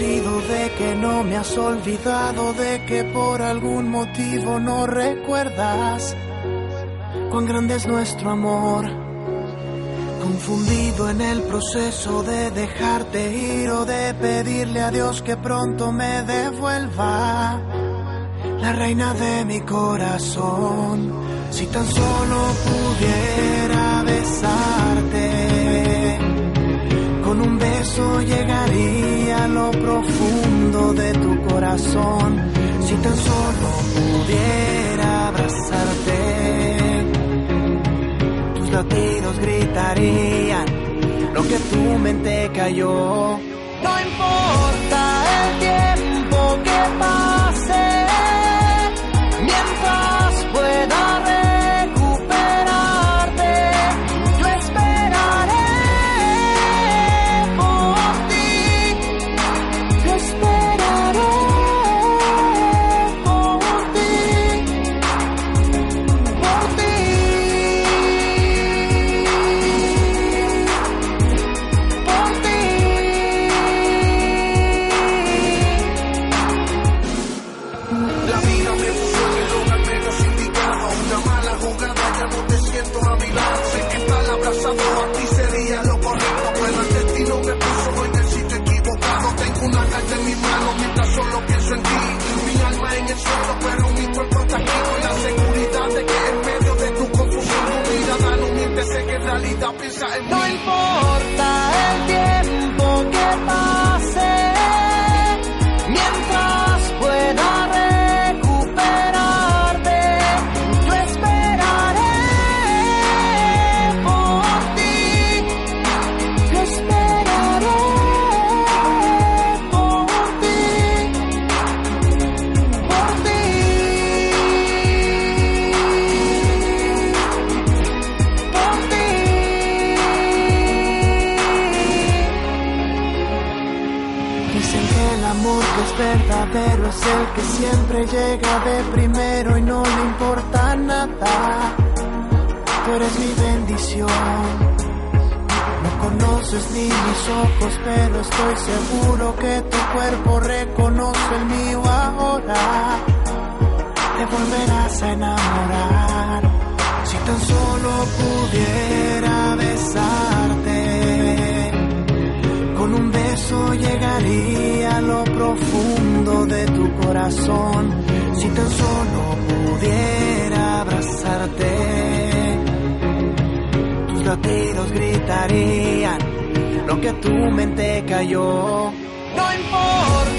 convencido de que no me has olvidado, de que por algún motivo no recuerdas cuán grande es nuestro amor. Confundido en el proceso de dejarte ir o de pedirle a Dios que pronto me devuelva la reina de mi corazón. Si tan solo pudiera besarte, con un beso llegaría a lo profundo de tu corazón. Si tan solo pudiera abrazarte, tus latidos gritarían lo que tu mente calló. No importa el tiempo que pase, mientras pueda recuperarte, yo esperaré por ti, yo esperaré por ti, por ti, por ti. La vida me puso en el lugar menos indicado. Una mala jugada, ya no te siento a mi lado. Sé que estar abrazado a ti sería lo correcto, pero el destino me puso en el sitio equivocado. Tengo una carta en mis manos mientras solo pienso en ti. Mi alma en el suelo, pero mi cuerpo está aquí con la seguridad de que en medio de tu confusión tu mirada no miente. Sé que en realidad piensa en mí. No importa el tiempo que pase, mientras pueda recuperarte, yo esperaré por ti, yo esperaré por ti, por ti, por ti. Dicen que el amor que es verdadero es el que siempre llega de primero y no le importa nada. Tú eres mi bendición. No conoces ni mis ojos, pero estoy seguro que tu cuerpo reconoce el mío ahora. Te volverás a enamorar. Si tan solo pudiera besarte, con un beso llegaría a lo profundo de tu corazón. Si tan solo pudiera abrazarte, tus latidos gritarían lo que tu mente calló. No importa